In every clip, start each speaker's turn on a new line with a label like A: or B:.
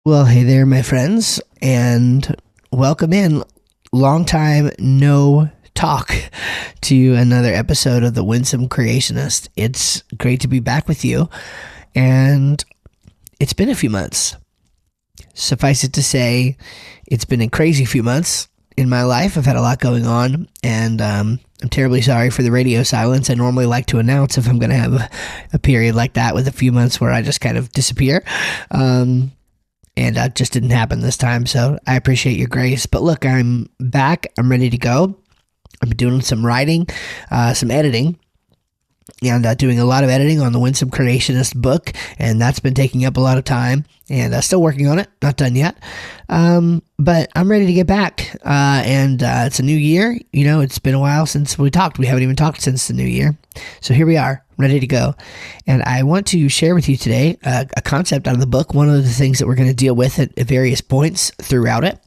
A: Well, hey there, my friends, and welcome in. Long time no talk to another episode of the Winsome Creationist. It's great to be back with you, and it's been a few months. Suffice it to say, it's been a crazy few months in my life. I've had a lot going on, and I'm terribly sorry for the radio silence. I normally like to announce if I'm going to have a period like that with a few months where I just kind of disappear. And that just didn't happen this time, so I appreciate your grace. But look, I'm back. I'm ready to go. I've been doing some writing, some editing, and doing a lot of editing on the Winsome Creationist book, and that's been taking up a lot of time, and still working on it. Not done yet, but I'm ready to get back, and it's a new year. You know, it's been a while since we talked. We haven't even talked since the new year, so here we are, ready to go. And I want to share with you today a concept out of the book, one of the things that we're going to deal with at various points throughout it,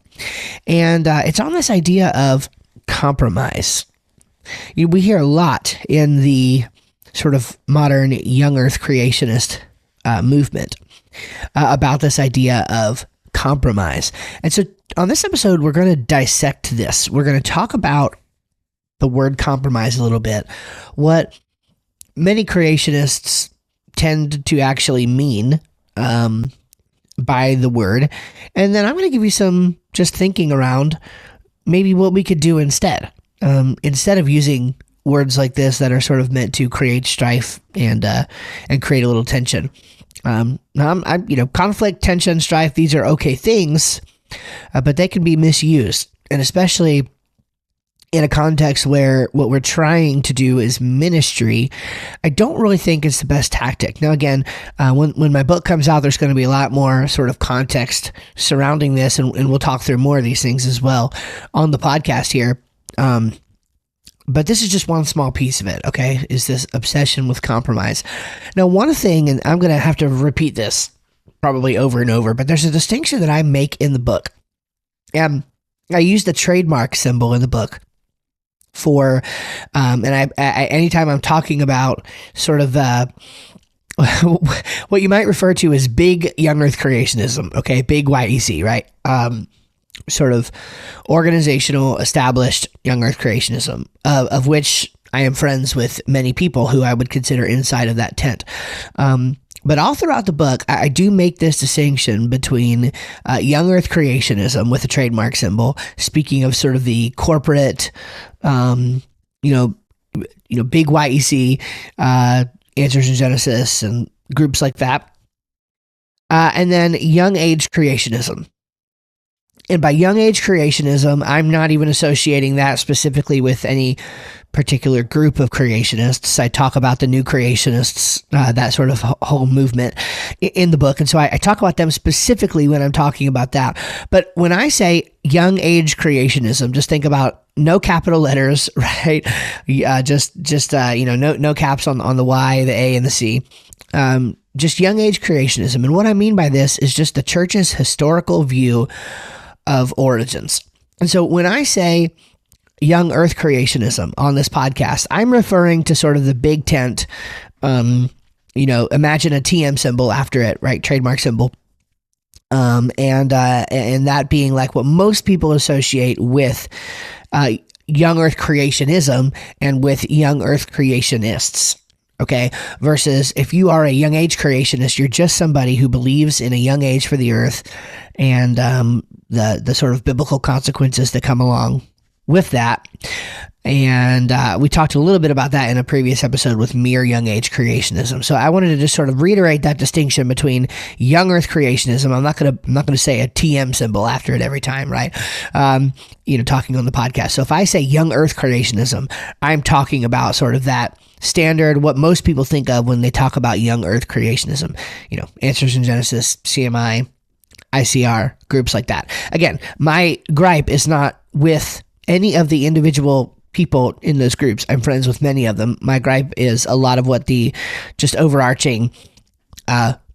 A: and it's on this idea of compromise. We hear a lot in the sort of modern Young Earth Creationist movement about this idea of compromise. And so on this episode, we're going to dissect this. We're going to talk about the word compromise a little bit, what many creationists tend to actually mean by the word, and then I'm going to give you some just thinking around maybe what we could do instead. Instead of using words like this that are sort of meant to create strife and create a little tension. Conflict, tension, strife, these are okay things, but they can be misused, and especially in a context where what we're trying to do is ministry, I don't really think it's the best tactic. Now, again, when my book comes out, there's going to be a lot more sort of context surrounding this, and we'll talk through more of these things as well on the podcast here. But this is just one small piece of it, okay, is this obsession with compromise. Now, one thing, and I'm going to have to repeat this probably over and over, but there's a distinction that I make in the book. I use the trademark symbol in the book for, and I anytime I'm talking about sort of what you might refer to as big Young Earth Creationism, okay, big YEC, right? Sort of organizational, established Young Earth Creationism, of which I am friends with many people who I would consider inside of that tent. But all throughout the book, I do make this distinction between Young Earth Creationism with a trademark symbol, speaking of sort of the corporate, big YEC, Answers in Genesis, and groups like that, and then Young Age Creationism. And by Young Age Creationism, I'm not even associating that specifically with any particular group of creationists. I talk about the new creationists, that sort of whole movement in the book. And so I talk about them specifically when I'm talking about that. But when I say Young Age Creationism, just think about no capital letters, right? No caps on the Y, the A, and the C. Just Young Age Creationism. And what I mean by this is just the church's historical view of origins. And so when I say Young Earth Creationism on this podcast, I'm referring to sort of the big tent, imagine a TM symbol after it, right? Trademark symbol. And that being like what most people associate with Young Earth Creationism and with Young Earth Creationists. Okay, versus if you are a Young Age Creationist, you're just somebody who believes in a young age for the earth and the sort of biblical consequences that come along with that. And we talked a little bit about that in a previous episode with mere Young Age Creationism. So I wanted to just sort of reiterate that distinction between Young Earth Creationism. I'm not gonna say a TM symbol after it every time, right? Talking on the podcast. So if I say Young Earth Creationism, I'm talking about sort of that standard, what most people think of when they talk about Young Earth Creationism. Answers in Genesis, CMI, ICR, groups like that. Again, my gripe is not with any of the individual people in those groups. I'm friends with many of them. My gripe is a lot of what the just overarching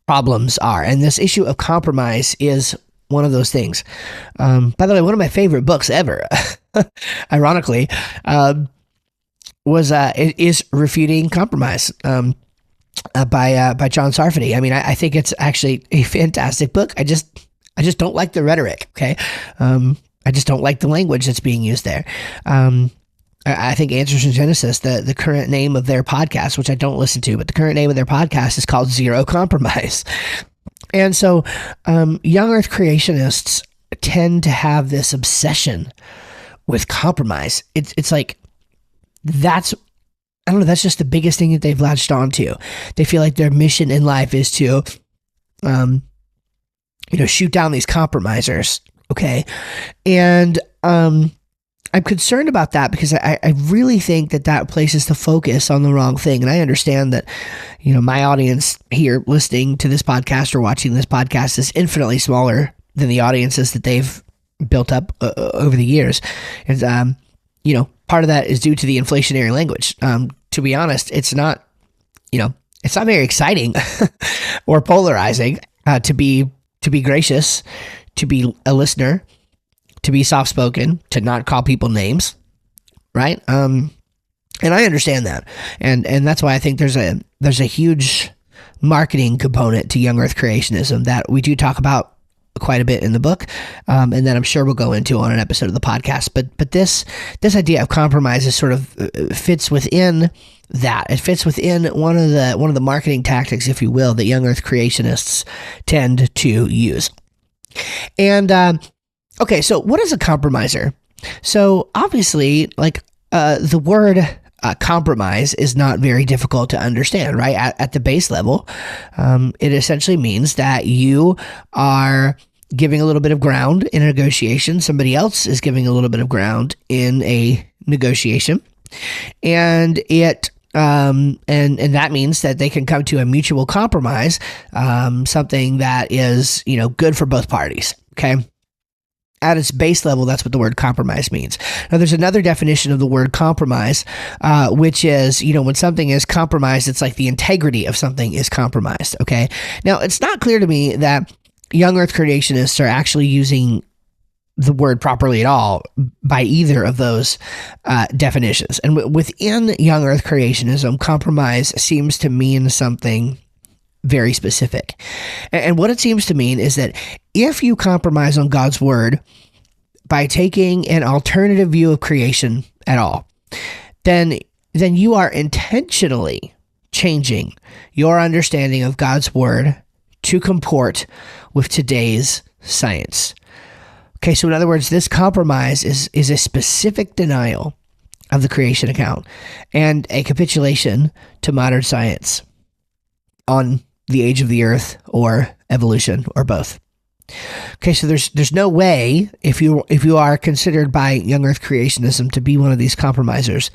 A: problems are. And this issue of compromise is one of those things. By the way, one of my favorite books ever, ironically, is Refuting Compromise. By John Sarfati. I mean, I think it's actually a fantastic book. I just don't like the rhetoric. Okay. I just don't like the language that's being used there. I think Answers in Genesis, the current name of their podcast, which I don't listen to, but the current name of their podcast is called Zero Compromise. And so Young Earth Creationists tend to have this obsession with compromise. It's like, that's just the biggest thing that they've latched onto. They feel like their mission in life is to, shoot down these compromisers. Okay. And I'm concerned about that because I really think that places the focus on the wrong thing. And I understand that, my audience here listening to this podcast or watching this podcast is infinitely smaller than the audiences that they've built up over the years. And, part of that is due to the inflationary language. To be honest, it's not very exciting or polarizing to be gracious, to be a listener, to be soft-spoken, to not call people names, right? And I understand that, and that's why I think there's a huge marketing component to Young Earth Creationism that we do talk about quite a bit in the book, and that I'm sure we'll go into on an episode of the podcast. But this idea of compromise is sort of fits within that. It fits within one of the marketing tactics, if you will, that Young Earth Creationists tend to use. And okay, so what is a compromiser? So obviously, the word compromise is not very difficult to understand, right? At the base level, it essentially means that you are giving a little bit of ground in a negotiation. Somebody else is giving a little bit of ground in a negotiation, and it and that means that they can come to a mutual compromise, something that is good for both parties. Okay. At its base level, that's what the word compromise means. Now, there's another definition of the word compromise, which is, when something is compromised, it's like the integrity of something is compromised, okay? Now, it's not clear to me that Young Earth Creationists are actually using the word properly at all by either of those definitions. And within Young Earth Creationism, compromise seems to mean something very specific. And what it seems to mean is that if you compromise on God's word by taking an alternative view of creation at all, then you are intentionally changing your understanding of God's word to comport with today's science. Okay, so in other words, this compromise is a specific denial of the creation account and a capitulation to modern science on the age of the earth or evolution or both. Okay, so there's no way, if you are considered by Young Earth Creationism to be one of these compromisers,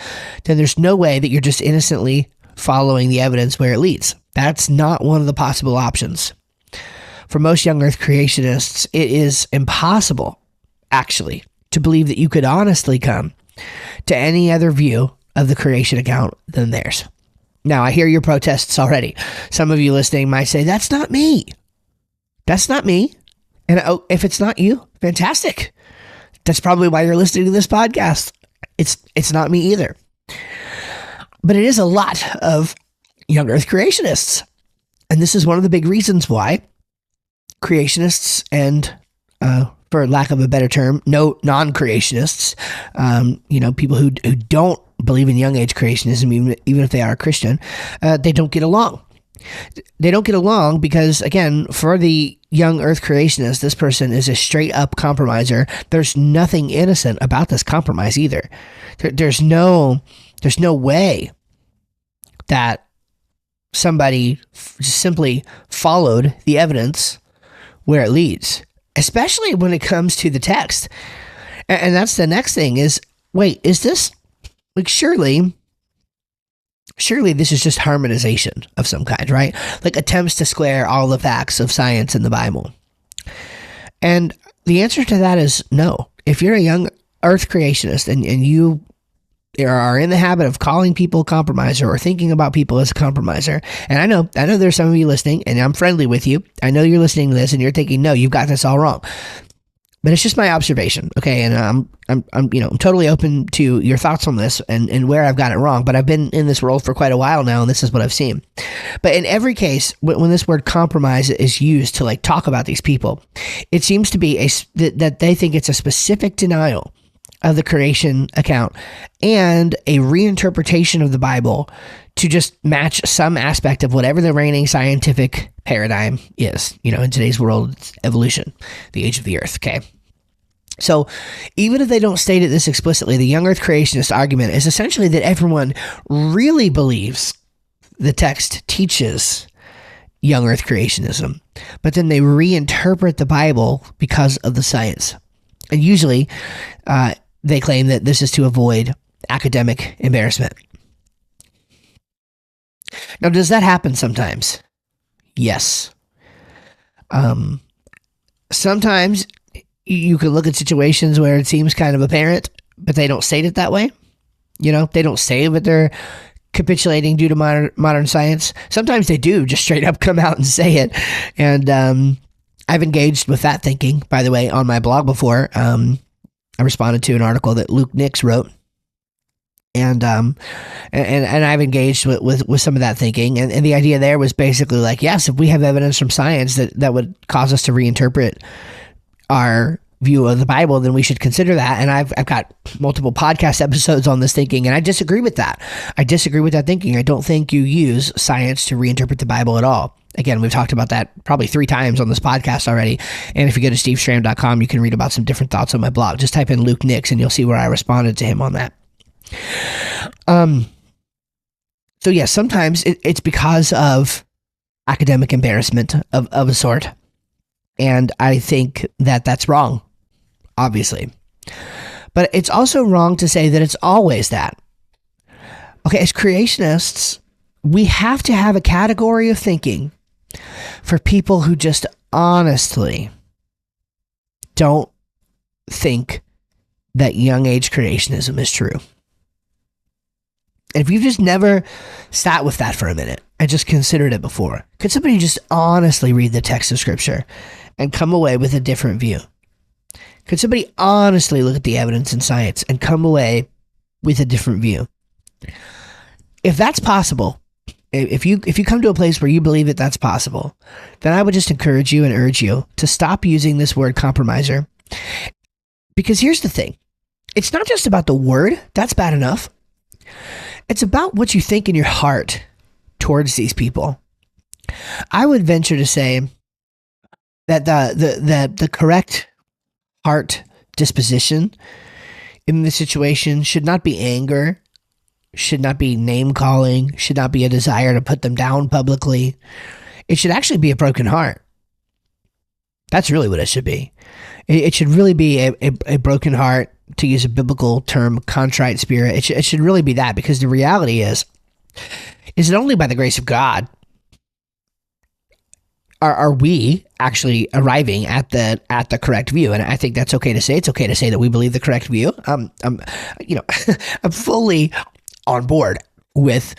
A: then there's no way that you're just innocently following the evidence where it leads. That's not one of the possible options. For most Young Earth Creationists, it is impossible, actually, to believe that you could honestly come to any other view of the creation account than theirs. Now, I hear your protests already. Some of you listening might say, that's not me. That's not me. And if it's not you, fantastic. That's probably why you're listening to this podcast. It's not me either. But it is a lot of Young Earth Creationists. And this is one of the big reasons why creationists and, for lack of a better term, non-creationists, people who don't believe in young age creationism, even if they are a Christian, they don't get along. They don't get along because, again, for the Young Earth Creationist, this person is a straight up compromiser. There's nothing innocent about this compromise either. There's no way that somebody just simply followed the evidence where it leads, especially when it comes to the text. And that's the next thing is, wait, is this, surely this is just harmonization of some kind, right? Like attempts to square all the facts of science in the Bible. And the answer to that is no. If you're a Young Earth Creationist and you are in the habit of calling people a compromiser or thinking about people as a compromiser, and I know there's some of you listening, and I'm friendly with you. I know you're listening to this and you're thinking, no, you've got this all wrong. but it's just my observation, okay? And I'm totally open to your thoughts on this and where I've got it wrong. But I've been in this world for quite a while now, and this is what I've seen. But in every case, when this word compromise is used to like talk about these people, it seems to be that they think it's a specific denial of the creation account and a reinterpretation of the Bible to just match some aspect of whatever the reigning scientific paradigm is. In today's world, it's evolution, the age of the earth, okay? So even if they don't state it this explicitly, the Young Earth Creationist argument is essentially that everyone really believes the text teaches Young Earth Creationism, but then they reinterpret the Bible because of the science. And usually they claim that this is to avoid academic embarrassment. Now, does that happen sometimes? Yes. Sometimes you can look at situations where it seems kind of apparent, but they don't state it that way. They don't say that they're capitulating due to modern science. Sometimes they do just straight up come out and say it. And I've engaged with that thinking, by the way, on my blog before. I responded to an article that Luke Nix wrote. And I've engaged with some of that thinking, and the idea there was basically like, yes, if we have evidence from science that would cause us to reinterpret our view of the Bible, then we should consider that. And I've got multiple podcast episodes on this thinking, and I disagree with that. I disagree with that thinking. I don't think you use science to reinterpret the Bible at all. Again, we've talked about that probably 3 times on this podcast already. And if you go to stevestram.com, you can read about some different thoughts on my blog. Just type in Luke Nix, and you'll see where I responded to him on that. So yeah, sometimes it's because of academic embarrassment of a sort. And I think that that's wrong, obviously. But it's also wrong to say that it's always that. Okay, as creationists, we have to have a category of thinking for people who just honestly don't think that young age creationism is true. And if you've just never sat with that for a minute and just considered it before, could somebody just honestly read the text of Scripture and come away with a different view? Could somebody honestly look at the evidence in science and come away with a different view? If that's possible, if you come to a place where you believe that that's possible, then I would just encourage you and urge you to stop using this word compromiser. Because here's the thing. It's not just about the word. That's bad enough. It's about what you think in your heart towards these people. I would venture to say that the correct heart disposition in this situation should not be anger, should not be name calling, should not be a desire to put them down publicly. It should actually be a broken heart. That's really what it should be. It should really be a broken heart, to use a biblical term, contrite spirit. It should really be that, because the reality is it only by the grace of God are we actually arriving at the correct view. And I think that's okay to say. It's okay to say that we believe the correct view. I'm fully on board with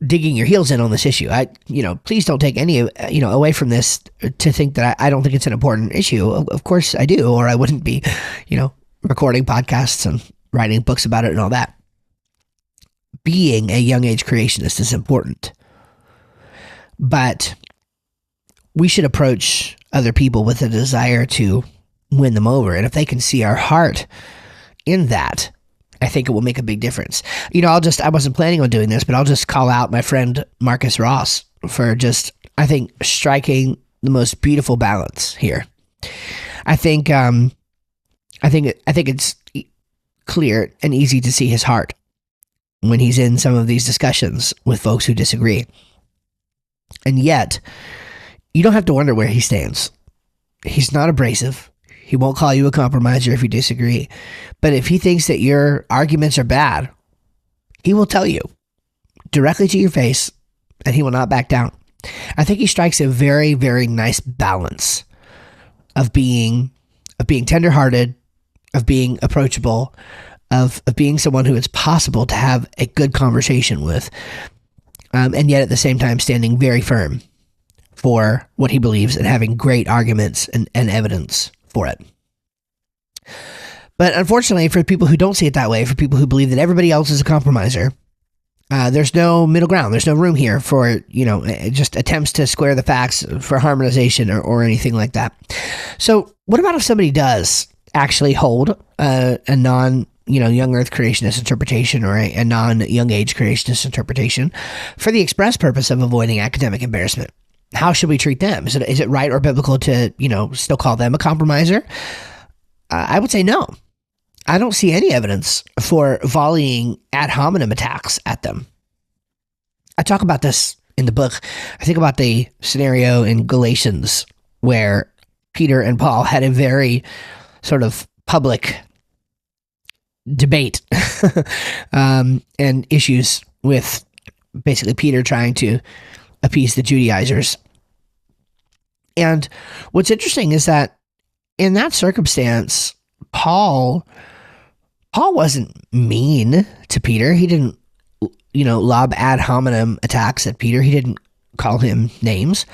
A: digging your heels in on this issue. Please don't take any, away from this to think that I don't think it's an important issue. Of course I do, or I wouldn't be, recording podcasts and writing books about it and all that. Being a young age creationist is important, but we should approach other people with a desire to win them over. And if they can see our heart in that, I think it will make a big difference. I wasn't planning on doing this, but I'll just call out my friend Marcus Ross for just, I think, striking the most beautiful balance here. I think it's clear and easy to see his heart when he's in some of these discussions with folks who disagree. And yet, you don't have to wonder where he stands. He's not abrasive. He won't call you a compromiser if you disagree. But if he thinks that your arguments are bad, he will tell you directly to your face, and he will not back down. I think he strikes a very, very nice balance of being tenderhearted, of being approachable, of being someone who it's possible to have a good conversation with, and yet at the same time standing very firm for what he believes and having great arguments and evidence for it. But unfortunately, for people who don't see it that way, for people who believe that everybody else is a compromiser, there's no middle ground. There's no room here for, just attempts to square the facts for harmonization or anything like that. So what about if somebody does actually hold a non, Young Earth Creationist interpretation or a non-Young Age Creationist interpretation for the express purpose of avoiding academic embarrassment? How should we treat them? Is it right or biblical to, still call them a compromiser? I would say no. I don't see any evidence for volleying ad hominem attacks at them. I talk about this in the book. I think about the scenario in Galatians where Peter and Paul had a very sort of public debate and issues with basically Peter trying to appease the Judaizers. And what's interesting is that in that circumstance, Paul wasn't mean to Peter. He didn't, lob ad hominem attacks at Peter. He didn't call him names.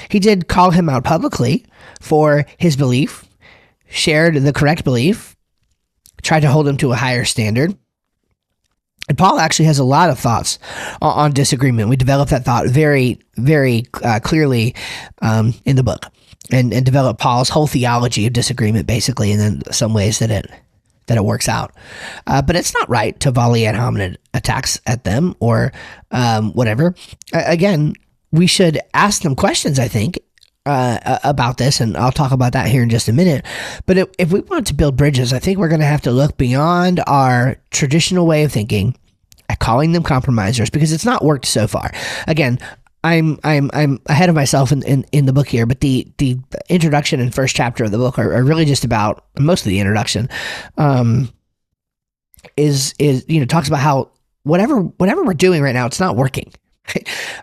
A: He did call him out publicly for his belief, shared the correct belief, tried to hold him to a higher standard. And Paul actually has a lot of thoughts on disagreement. We develop that thought very, very clearly in the book and develop Paul's whole theology of disagreement, basically, and then some ways that it works out. But it's not right to volley ad hominem attacks at them or whatever. Again, we should ask them questions, I think, about this, and I'll talk about that here in just a minute. But if we want to build bridges, I think we're going to have to look beyond our traditional way of thinking at calling them compromisers, because it's not worked so far. Again, I'm ahead of myself in the book here, but the introduction and first chapter of the book are really just about, most of the introduction is talks about how whatever we're doing right now, it's not working.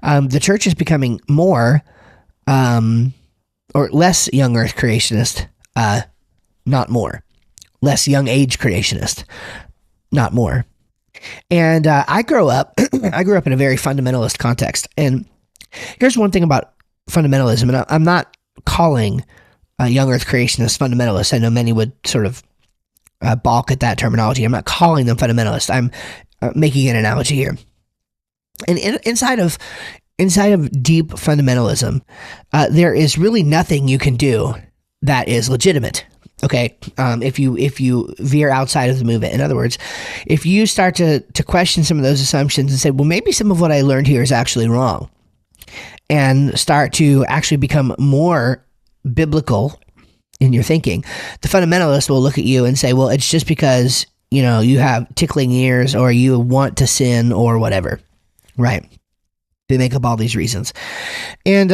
A: The church is becoming more or less Young Earth Creationist, not more. Less Young Age Creationist, not more. And I grew up in a very fundamentalist context. And here's one thing about fundamentalism, and I'm not calling Young Earth Creationists fundamentalists. I know many would sort of balk at that terminology. I'm not calling them fundamentalists. I'm making an analogy here. And inside of deep fundamentalism, there is really nothing you can do that is legitimate. Okay, if you veer outside of the movement, in other words, if you start to question some of those assumptions and say, well, maybe some of what I learned here is actually wrong, and start to actually become more biblical in your thinking, the fundamentalist will look at you and say, well, it's just because you have tickling ears or you want to sin or whatever, right? They make up all these reasons, and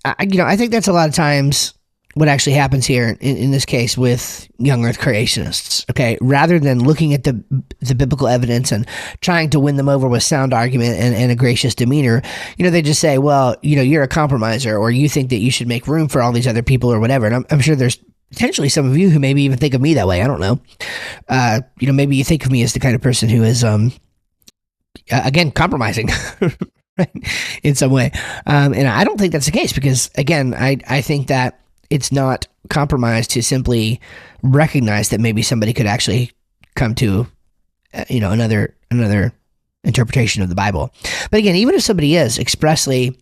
A: I think that's a lot of times what actually happens here in this case with Young Earth Creationists, okay? Rather than looking at the biblical evidence and trying to win them over with sound argument and a gracious demeanor, they just say, well, you're a compromiser, or you think that you should make room for all these other people or whatever. And I'm sure there's potentially some of you who maybe even think of me that way. I don't know. Maybe you think of me as the kind of person who is, again, compromising, right? In some way. And I don't think that's the case because, again, I think that it's not compromise to simply recognize that maybe somebody could actually come to, another interpretation of the Bible. But again, even if somebody is expressly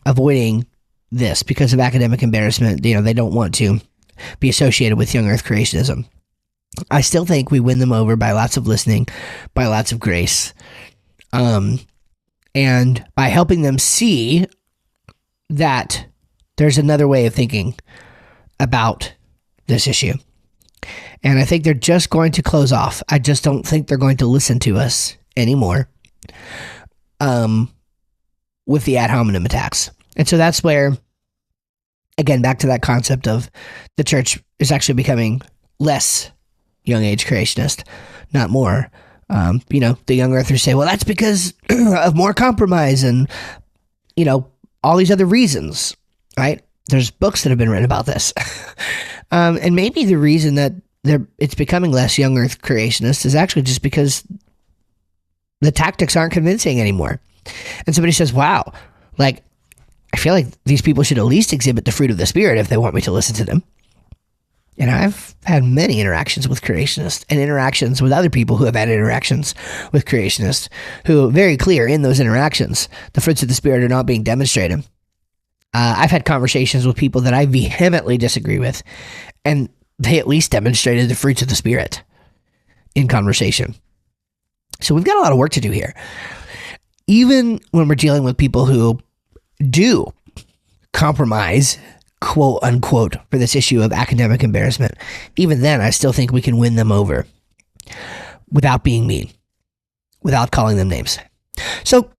A: avoiding this because of academic embarrassment, they don't want to be associated with Young Earth Creationism, I still think we win them over by lots of listening, by lots of grace, and by helping them see that there's another way of thinking about this issue. And I think they're just going to close off. I just don't think they're going to listen to us anymore with the ad hominem attacks. And so that's where, again, back to that concept of the church is actually becoming less Young Age Creationist, not more. The Young Earthers say, well, that's because of more compromise and, all these other reasons. Right? There's books that have been written about this. And maybe the reason that it's becoming less Young Earth Creationist is actually just because the tactics aren't convincing anymore. And somebody says, wow, I feel like these people should at least exhibit the fruit of the Spirit if they want me to listen to them. And I've had many interactions with creationists and interactions with other people who have had interactions with creationists who very clear in those interactions, the fruits of the Spirit are not being demonstrated. I've had conversations with people that I vehemently disagree with, and they at least demonstrated the fruits of the Spirit in conversation. So we've got a lot of work to do here. Even when we're dealing with people who do compromise, quote unquote, for this issue of academic embarrassment, even then I still think we can win them over without being mean, without calling them names. So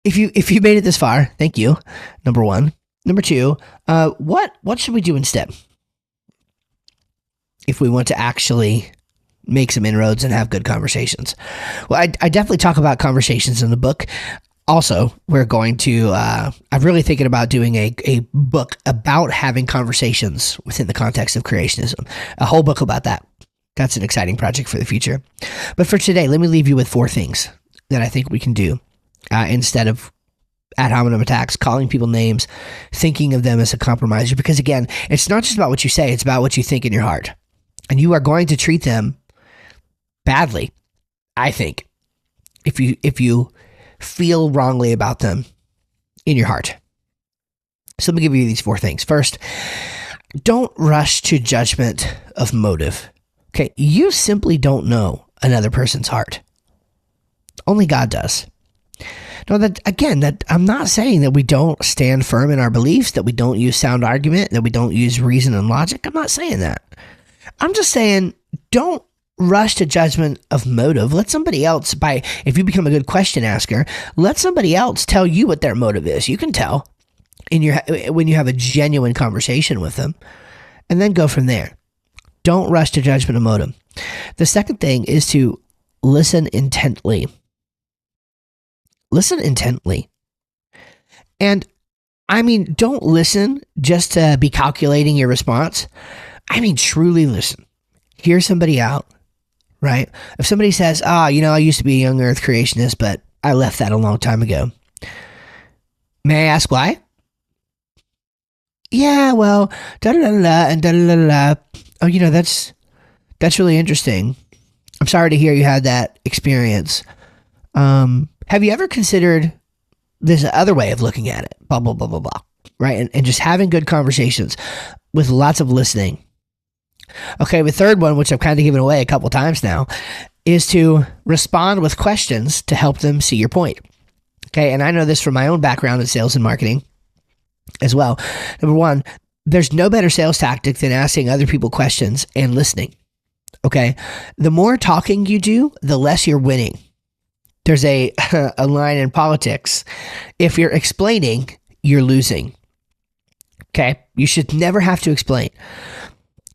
A: if you made it this far, thank you, number one. Number two, what should we do instead if we want to actually make some inroads and have good conversations? Well, I definitely talk about conversations in the book. Also, we're going to, I'm really thinking about doing a book about having conversations within the context of creationism. A whole book about that. That's an exciting project for the future. But for today, let me leave you with 4 things that I think we can do instead of ad hominem attacks, calling people names, thinking of them as a compromiser. Because again, it's not just about what you say, it's about what you think in your heart. And you are going to treat them badly, I think, if you feel wrongly about them in your heart. So let me give you these 4 things. First, don't rush to judgment of motive. Okay, you simply don't know another person's heart. Only God does. Now, that I'm not saying that we don't stand firm in our beliefs, that we don't use sound argument, that we don't use reason and logic. I'm not saying that. I'm just saying don't rush to judgment of motive. Let somebody else, if you become a good question asker, let somebody else tell you what their motive is. You can tell when you have a genuine conversation with them, and then go from there. Don't rush to judgment of motive. The second thing is to listen intently. Listen intently. And I mean, don't listen just to be calculating your response. I mean, truly listen. Hear somebody out. Right? If somebody says, I used to be a Young Earth Creationist, but I left that a long time ago. May I ask why? Yeah, well, da-da-da-da-da and da-da-da-da-da. Oh, that's really interesting. I'm sorry to hear you had that experience. Have you ever considered this other way of looking at it? Blah, blah, blah, blah, blah. Right? And just having good conversations with lots of listening. Okay, the third one, which I've kind of given away a couple times now, is to respond with questions to help them see your point. Okay, and I know this from my own background in sales and marketing as well. Number one, there's no better sales tactic than asking other people questions and listening. Okay, the more talking you do, the less you're winning. There's a line in politics. If you're explaining, you're losing. Okay, you should never have to explain.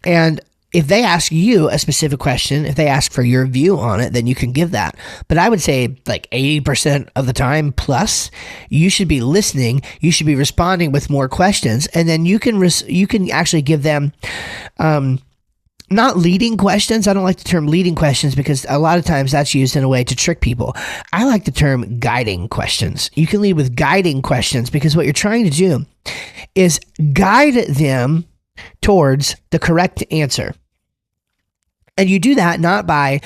A: And if they ask you a specific question, if they ask for your view on it, then you can give that. But I would say like 80% of the time plus, you should be listening. You should be responding with more questions. And then you can actually give them, not leading questions. I don't like the term leading questions because a lot of times that's used in a way to trick people. I like the term guiding questions. You can lead with guiding questions because what you're trying to do is guide them towards the correct answer. And you do that not by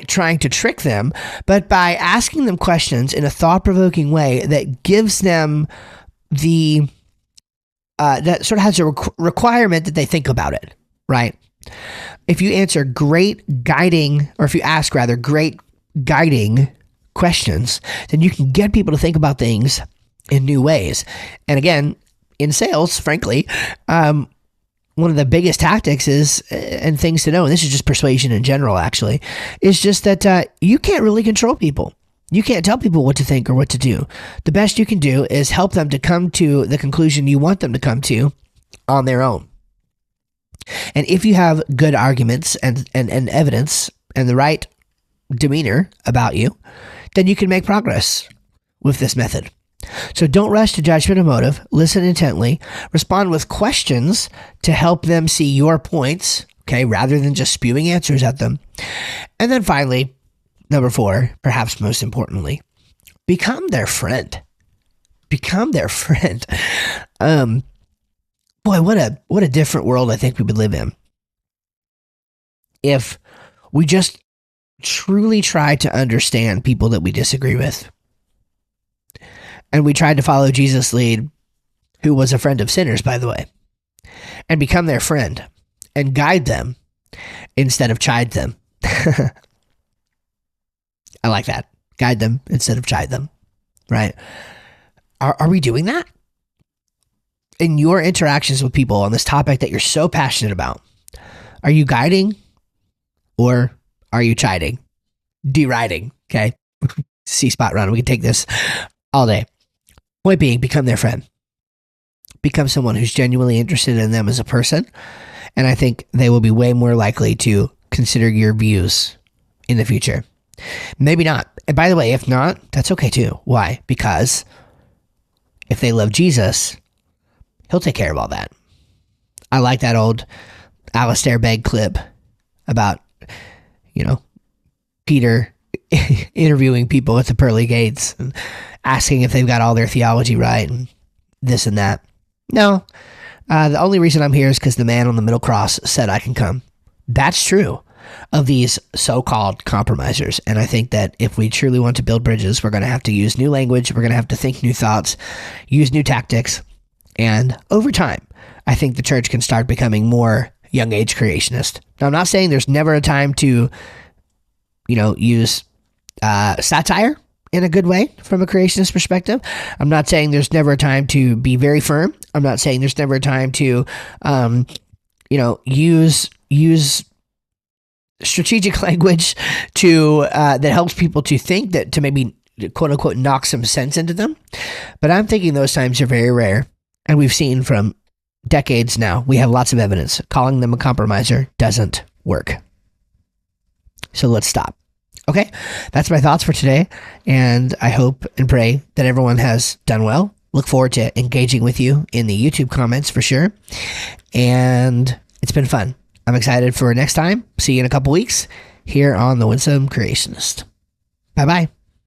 A: trying to trick them, but by asking them questions in a thought-provoking way that gives them that sort of has a requirement that they think about it, right? If you answer great guiding questions, then you can get people to think about things in new ways. And again, in sales, frankly, one of the biggest tactics is, and things to know, and this is just persuasion in general, actually, is just that you can't really control people. You can't tell people what to think or what to do. The best you can do is help them to come to the conclusion you want them to come to on their own. And if you have good arguments and evidence and the right demeanor about you, then you can make progress with this method. So don't rush to judgment of motive. Listen intently. Respond with questions to help them see your points, okay, rather than just spewing answers at them. And then finally, number 4, perhaps most importantly, become their friend. become their friend. Boy, what a different world I think we would live in if we just truly tried to understand people that we disagree with. And we tried to follow Jesus' lead, who was a friend of sinners, by the way, and become their friend and guide them instead of chide them. I like that. Guide them instead of chide them, right? Are we doing that? In your interactions with people on this topic that you're so passionate about, are you guiding or are you chiding? Deriding, okay? C-spot run. We can take this all day. Point being, become their friend. Become someone who's genuinely interested in them as a person. And I think they will be way more likely to consider your views in the future. Maybe not. And by the way, if not, that's okay too. Why? Because if they love Jesus, he'll take care of all that. I like that old Alistair Begg clip about, Peter interviewing people at the pearly gates and asking if they've got all their theology right and this and that. No, the only reason I'm here is because the man on the middle cross said I can come. That's true of these so-called compromisers. And I think that if we truly want to build bridges, we're going to have to use new language. We're going to have to think new thoughts, use new tactics. And over time, I think the church can start becoming more young age creationist. Now, I'm not saying there's never a time to, use satire in a good way from a creationist perspective. I'm not saying there's never a time to be very firm. I'm not saying there's never a time to, use strategic language to that helps people to think, that to maybe quote unquote knock some sense into them. But I'm thinking those times are very rare, and we've seen from decades now. We have lots of evidence. Calling them a compromiser doesn't work. So let's stop. Okay, that's my thoughts for today, and I hope and pray that everyone has done well. Look forward to engaging with you in the YouTube comments for sure, and it's been fun. I'm excited for next time. See you in a couple weeks here on the Winsome Creationist. Bye-bye.